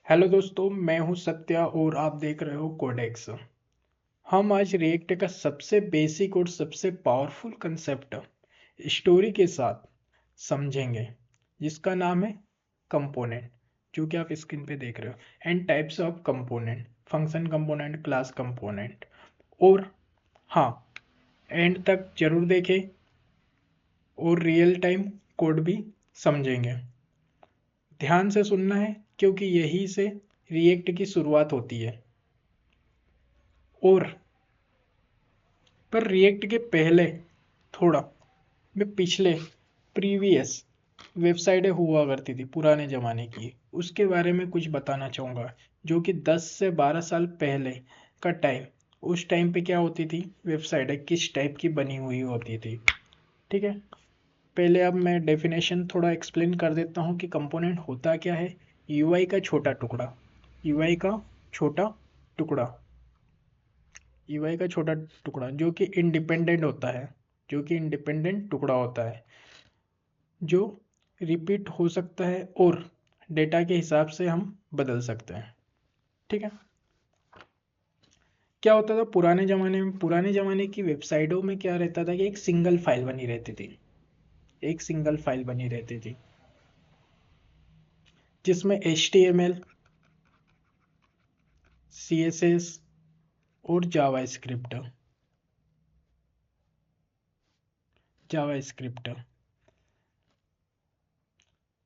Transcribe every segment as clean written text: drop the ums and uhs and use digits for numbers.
Hello दोस्तों, मैं हूं सत्या और आप देख रहे हो कोडेक्स। हम आज रिएक्ट का सबसे बेसिक और सबसे पावरफुल कंसेप्ट स्टोरी के साथ समझेंगे, जिसका नाम है कंपोनेंट, जो कि आप स्क्रीन पे देख रहे हो। And types of component, function component, class component. और हाँ, एंड तक जरूर देखें और रियल टाइम कोड भी समझेंगे। ध्यान से सुनना है क्योंकि यही से रिएक्ट की शुरुआत होती है। और पर रिएक्ट के पहले थोड़ा मैं पिछले प्रीवियस वेबसाइटें हुआ करती थी पुराने ज़माने की, उसके बारे में कुछ बताना चाहूँगा। जो कि 10 से 12 साल पहले का टाइम, उस टाइम पे क्या होती थी वेबसाइटें, किस टाइप की बनी हुई होती थी। ठीक है, पहले अब मैं डेफिनेशन थोड़ा एक्सप्लेन कर देता हूँ कि कंपोनेंट होता क्या है। यूआई का छोटा टुकड़ा, यूआई का छोटा टुकड़ा, यूआई का छोटा टुकड़ा जो कि इंडिपेंडेंट होता है, जो कि इंडिपेंडेंट टुकड़ा होता है, जो रिपीट हो सकता है और डेटा के हिसाब से हम बदल सकते हैं। ठीक है, क्या होता था पुराने ज़माने में, पुराने ज़माने की वेबसाइटों में क्या रहता था कि एक सिंगल फाइल बनी रहती थी, एक सिंगल फाइल बनी रहती थी, जिसमें HTML, CSS और जावा स्क्रिप्ट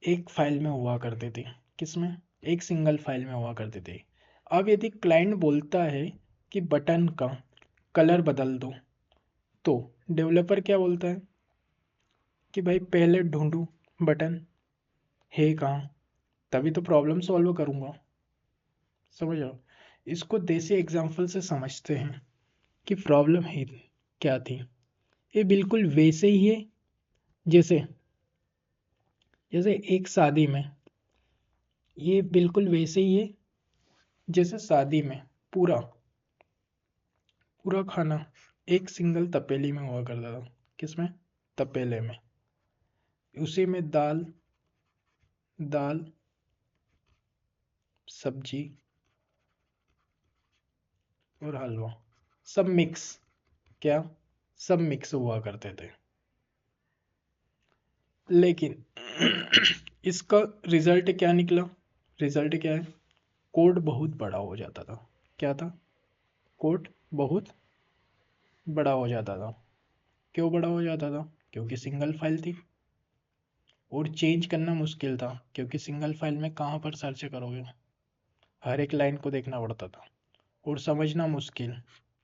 एक फाइल में हुआ करते थे। किसमें? एक सिंगल फाइल में हुआ करते थे। अब यदि क्लाइंट बोलता है कि बटन का कलर बदल दो, तो डेवलपर क्या बोलता है कि भाई पहले ढूंढूं बटन है कहाँ, तभी तो प्रॉब्लम सॉल्व करूंगा। समझ आओ, इसको देसी एग्जांपल से समझते हैं कि प्रॉब्लम है क्या थी। ये बिल्कुल वैसे ही है जैसे जैसे एक शादी में, ये बिल्कुल वैसे ही है जैसे शादी में पूरा पूरा खाना एक सिंगल तपेली में हुआ करता था। किसमें? तपेले में। उसी में दाल, दाल, सब्जी और हलवा, सब मिक्स, क्या, सब मिक्स हुआ करते थे। लेकिन इसका रिजल्ट क्या निकला? रिजल्ट क्या है? कोड बहुत बड़ा हो जाता था। क्या था? कोड बहुत बड़ा हो जाता था। क्यों बड़ा हो जाता था? क्योंकि सिंगल फाइल थी और चेंज करना मुश्किल था, क्योंकि सिंगल फाइल में कहाँ पर सर्च करोगे, हर एक लाइन को देखना पड़ता था। और समझना मुश्किल,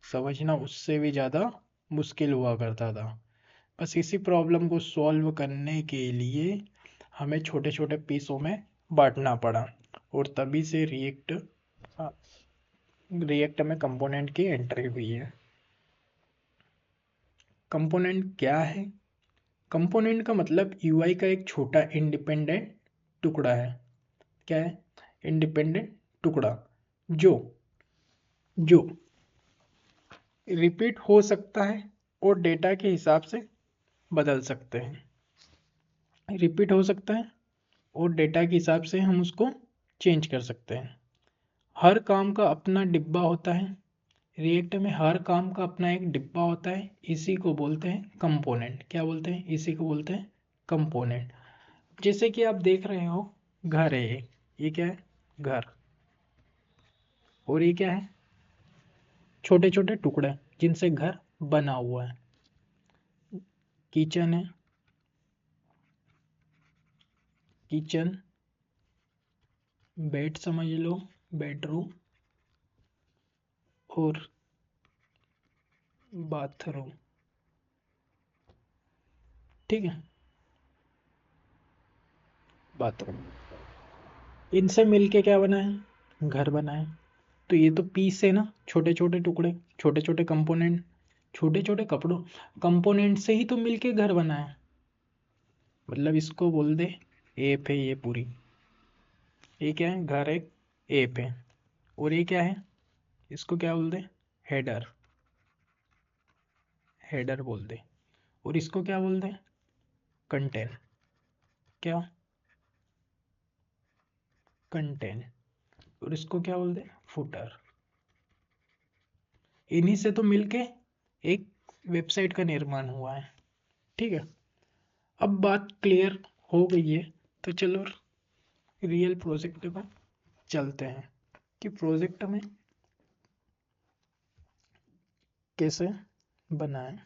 समझना उससे भी ज़्यादा मुश्किल हुआ करता था। बस इसी प्रॉब्लम को सॉल्व करने के लिए हमें छोटे छोटे पीसों में बांटना पड़ा, और तभी से रिएक्ट में कंपोनेंट की एंट्री हुई है। कंपोनेंट क्या है? कंपोनेंट का मतलब यूआई का एक छोटा इंडिपेंडेंट टुकड़ा है। क्या है? इंडिपेंडेंट टुकड़ा जो जो रिपीट हो सकता है और डेटा के हिसाब से बदल सकते हैं। रिपीट हो सकता है और डेटा के हिसाब से हम उसको चेंज कर सकते हैं। हर काम का अपना डिब्बा होता है, रिएक्ट में हर काम का अपना एक डिब्बा होता है। इसी को बोलते हैं कंपोनेंट। क्या बोलते हैं? इसी को बोलते हैं कंपोनेंट। जैसे कि आप देख रहे हो, घर है एक, ये क्या है? घर। और ये क्या है? छोटे छोटे टुकड़े जिनसे घर बना हुआ है। किचन है, किचन, बेड समझ लो, बेडरूम, और बाथरूम। ठीक है, बाथरूम, इनसे मिलके क्या बना है? घर बना है। तो ये तो पीस है ना, छोटे छोटे टुकड़े, छोटे छोटे कंपोनेंट, छोटे छोटे कपड़ों कंपोनेंट से ही तो मिलके घर बना है। मतलब इसको बोल दे एप है ये पूरी। ये क्या है? घर एक एप है। और ये क्या है? इसको क्या बोल दे? हेडर, हेडर बोल दे। और इसको क्या बोल दे? कंटेंट। क्या? कंटेंट। और इसको क्या बोलते हैं, फुटर। इन्हीं से तो मिलके एक वेबसाइट का निर्माण हुआ है। ठीक है, अब बात क्लियर हो गई है, तो चलो रियल प्रोजेक्ट पर चलते हैं कि प्रोजेक्ट में कैसे बनाएं।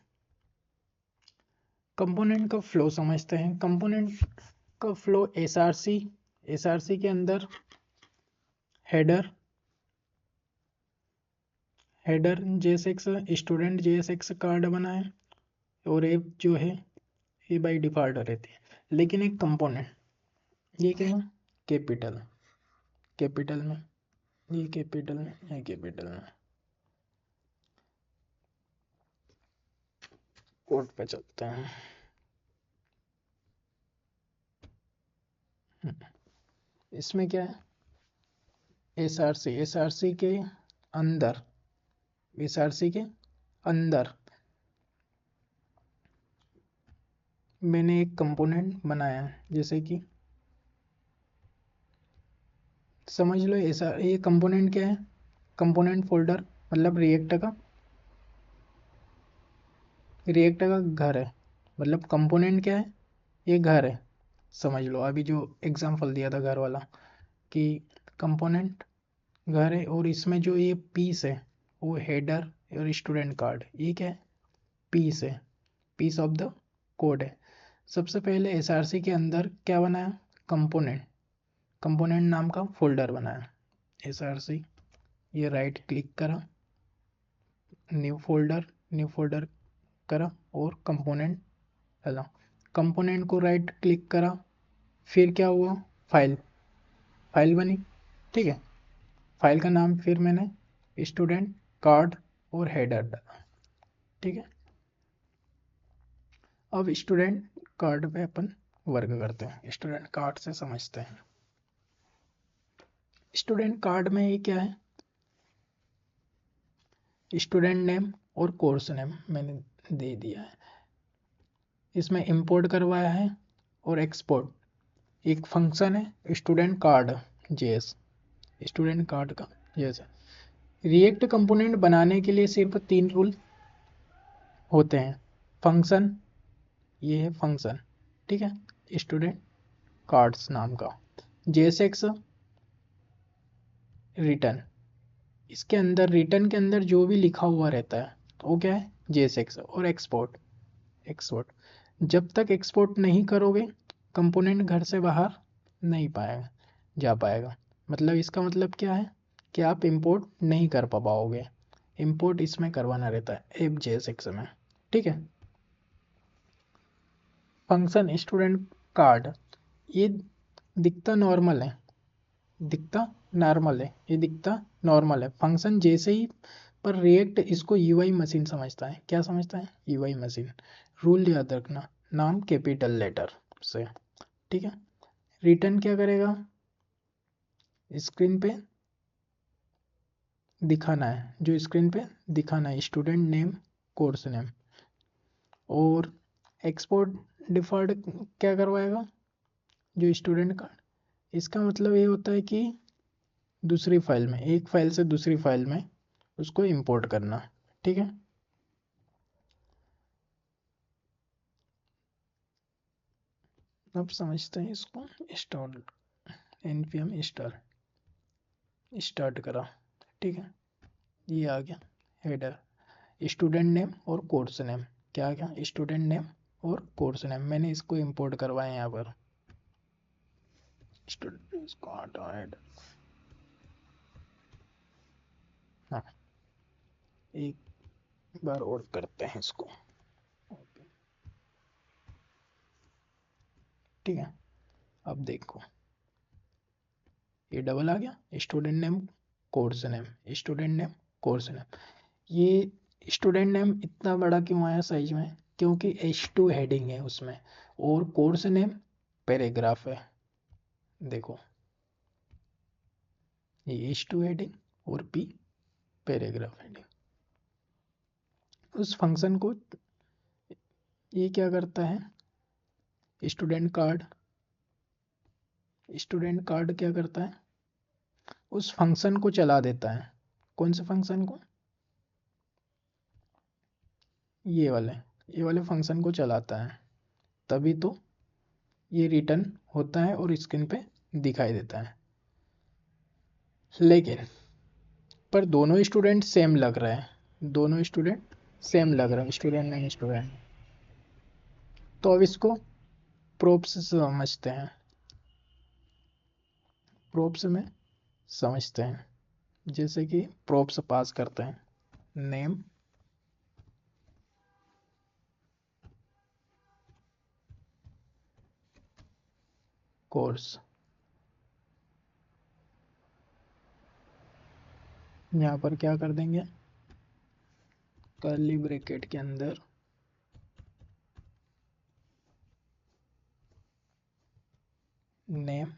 कंपोनेंट का फ्लो समझते हैं। कंपोनेंट का फ्लो एसआरसी के अंदर header JSX student JSX card बनाए, और ये जो है ये बाई डिफॉल्ट रहती है। लेकिन एक कंपोनेंट, ये क्या है, कैपिटल में, ये कैपिटल में, ये कैपिटल में। कोड पे चलते हैं। इसमें क्या है, एसआरसी के अंदर, एसआरसी के अंदर मैंने एक कंपोनेंट बनाया है, जैसे कि समझ लो ऐसा, ये कंपोनेंट क्या है, कंपोनेंट फोल्डर मतलब रिएक्ट का घर है। मतलब कंपोनेंट क्या है, ये घर है। समझ लो अभी जो एग्जांपल दिया था घर वाला, कि कंपोनेंट घर है, और इसमें जो ये पीस है वो हेडर और स्टूडेंट कार्ड, ये क्या है, पीस है, पीस ऑफ द कोड है। सबसे पहले एसआरसी के अंदर क्या बनाया, कंपोनेंट नाम का फोल्डर बनाया। एसआरसी, ये राइट क्लिक करा, न्यू फोल्डर करा, और कंपोनेंट डाला। कंपोनेंट को राइट क्लिक करा, फिर क्या हुआ, फाइल फाइल बनी। ठीक है, फाइल का नाम फिर मैंने स्टूडेंट कार्ड और हेडर डाला। ठीक है, अब स्टूडेंट कार्ड पे अपन वर्क करते हैं, स्टूडेंट कार्ड से समझते हैं। स्टूडेंट कार्ड में ये क्या है, स्टूडेंट नेम और कोर्स नेम मैंने दे दिया है। इसमें इंपोर्ट करवाया है और एक्सपोर्ट, एक फंक्शन है student card JS, student card का जेएस। रिएक्ट कंपोनेंट बनाने के लिए सिर्फ 3 रूल होते हैं। फंक्शन, ये है फंक्शन, ठीक है, स्टूडेंट कार्ड्स नाम का। जेएसएक्स रिटर्न, इसके अंदर रिटर्न के अंदर जो भी लिखा हुआ रहता है वो क्या है, जेएसएक्स। और एक्सपोर्ट जब तक एक्सपोर्ट नहीं करोगे कंपोनेंट घर से बाहर नहीं पाएगा, जा पाएगा। मतलब इसका मतलब क्या है कि आप इंपोर्ट नहीं कर पाओगे। इंपोर्ट इसमें करवाना रहता है एप जेएसएक्स में। ठीक है, फंक्शन स्टूडेंट कार्ड, ये दिखता नॉर्मल है, ये दिखता नॉर्मल है फंक्शन जैसे ही, पर रिएक्ट इसको यूआई मशीन समझता है। क्या समझता है, यूआई मशीन। रूल याद रखना, नाम कैपिटल लेटर से। ठीक है, रिटर्न क्या करेगा, स्क्रीन पे दिखाना है, जो स्क्रीन पे दिखाना है स्टूडेंट नेम कोर्स नेम। और एक्सपोर्ट डिफॉल्ट क्या करवाएगा, जो स्टूडेंट का, इसका मतलब ये होता है कि दूसरी फाइल में, एक फाइल से दूसरी फाइल में उसको इंपोर्ट करना। ठीक है, अब समझते हैं इसको। इंस्टॉल, npm इंस्टॉल, स्टार्ट करा। ठीक है, ये आ गया हेडर, स्टूडेंट नेम और कोर्स नेम। क्या आ गया, स्टूडेंट नेम और कोर्स नेम। मैंने इसको इंपोर्ट करवाया यहाँ पर, स्टूडेंट, इसको हटा हेडर। हाँ, एक बार और करते हैं इसको। ठीक है, अब देखो ये डबल आ गया, student name course name, student name course name. ये स्टूडेंट नेम इतना बड़ा क्यों आया साइज में, क्योंकि H2 हेडिंग है उसमें, और कोर्स नेम पैराग्राफ है। देखो ये H2 हेडिंग और P पैराग्राफ हेडिंग। उस फंक्शन को ये क्या करता है, स्टूडेंट कार्ड क्या करता है, उस फंक्शन को चला देता है। कौन से फंक्शन को? ये वाले फंक्शन को चलाता है, तभी तो ये रिटर्न होता है और स्क्रीन पे दिखाई देता है। लेकिन पर दोनों स्टूडेंट सेम लग रहे हैं, दोनों स्टूडेंट सेम लग रहा है, स्टूडेंट नहीं स्टूडेंट। तो अब इसको प्रोप्स से समझते हैं, प्रोप्स में समझते हैं। जैसे कि प्रोप्स पास करते हैं, नेम, कोर्स। यहाँ पर क्या कर देंगे, कर्ली ब्रैकेट के अंदर नेम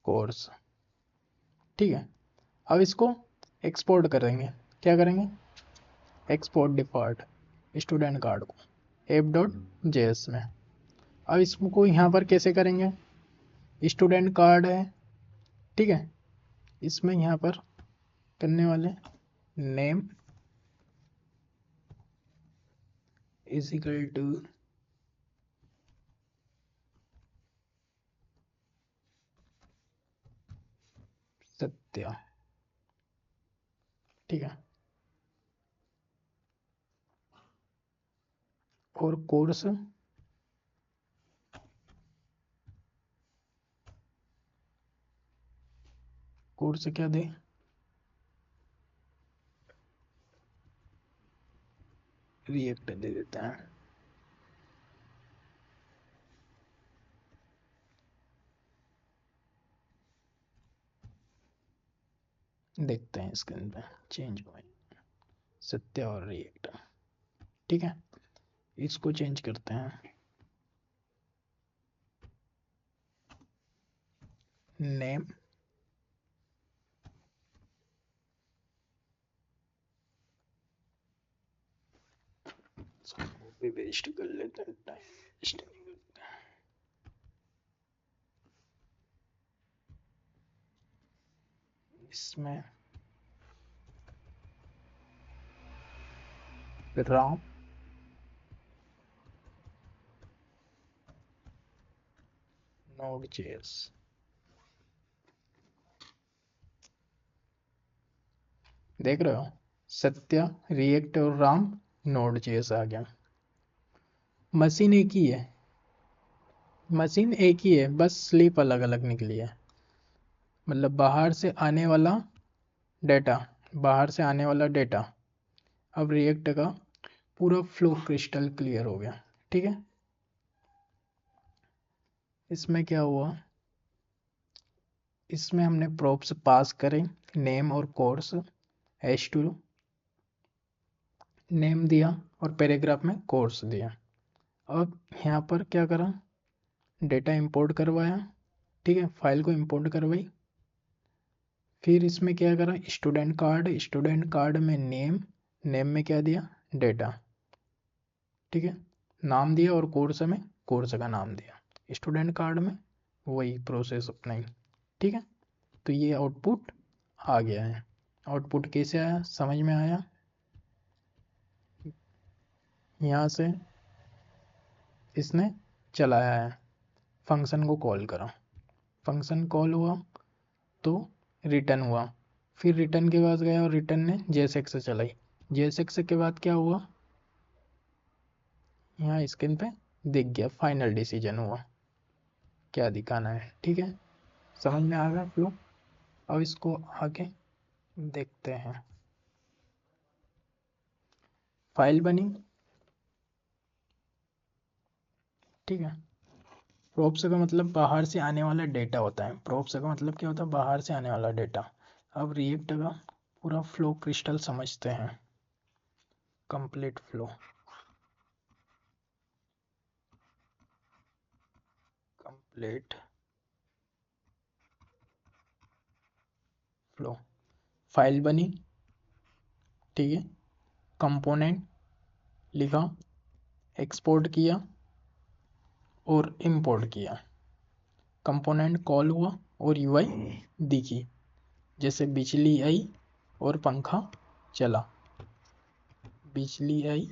कोर्स। ठीक है, अब इसको एक्सपोर्ट करेंगे। क्या करेंगे? एक्सपोर्ट डिफॉल्ट स्टूडेंट कार्ड को app.js में। अब इसको यहाँ पर कैसे करेंगे? स्टूडेंट कार्ड है, ठीक है, इसमें यहाँ पर करने वाले name is equal to Satya. ठीक है, और कोर्स कोर्स क्या दे? रिएक्ट दे देता है। देखते हैं इसके अंदर चेंज हुआ है, सत्या और रिएक्ट। ठीक है, इसको चेंज करते हैं, नेम भी वेस्ट कर लेते हैं, टाइम वेस्ट नहीं करते। इसमें राम नोड जेएस। देख रहे हो, सत्या, रिएक्ट और राम नोड जेएस आ गया। मशीन एक ही है, मशीन एक ही है, बस स्लीप अलग अलग निकली है। मतलब बाहर से आने वाला डेटा, बाहर से आने वाला डेटा अब रिएक्ट का पूरा फ्लो क्रिस्टल क्लियर हो गया। ठीक है, इसमें क्या हुआ, इसमें हमने प्रोप्स पास करें, नेम और कोर्स, h2 नेम दिया और पैराग्राफ में कोर्स दिया। अब यहाँ पर क्या करा, डेटा इंपोर्ट करवाया। ठीक है, फाइल को इंपोर्ट करवाई। फिर इसमें क्या करा, स्टूडेंट कार्ड, स्टूडेंट कार्ड में नेम, नेम में क्या दिया, डेटा। ठीक है, नाम दिया और कोर्स में कोर्स का नाम दिया। स्टूडेंट कार्ड में वही प्रोसेस अपना ही। ठीक है, तो ये आउटपुट आ गया है। आउटपुट कैसे आया, समझ में आया? यहाँ से इसने चलाया है, फंक्शन को कॉल करा, फंक्शन कॉल हुआ तो रिटर्न हुआ। फिर रिटर्न के बाद गया और रिटर्न ने जेएसएक्स से चलाई। जेएसएक्स के बाद क्या हुआ, यहाँ स्क्रीन पे दिख गया, फाइनल डिसीजन हुआ, क्या दिखाना है। ठीक है, समझ में आ गया फ्लो? अब इसको आगे देखते हैं। फाइल बनी, ठीक है। प्रोप्स का मतलब बाहर से आने वाला डेटा होता है, प्रोप्स का मतलब क्या होता है, बाहर से आने वाला डेटा। अब रिएक्ट का पूरा फ्लो क्रिस्टल समझते हैं, कंप्लीट फ्लो, कंप्लीट फाइल बनी, ठीक है, कंपोनेंट लिखा, एक्सपोर्ट किया और इंपोर्ट किया, कंपोनेंट कॉल हुआ और यूआई दिखी, जैसे बिजली आई और पंखा चला, बिजली आई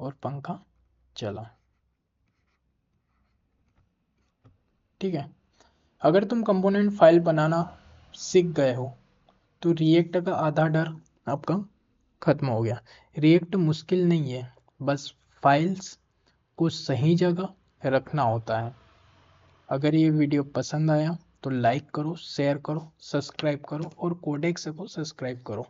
और पंखा चला, ठीक है। अगर तुम कंपोनेंट फाइल बनाना सीख गए हो तो रिएक्ट का आधा डर आपका खत्म हो गया। रिएक्ट मुश्किल नहीं है, बस फाइल्स को सही जगह रखना होता है। अगर ये वीडियो पसंद आया तो लाइक करो, शेयर करो, सब्सक्राइब करो और कोडेक्स को सब्सक्राइब करो।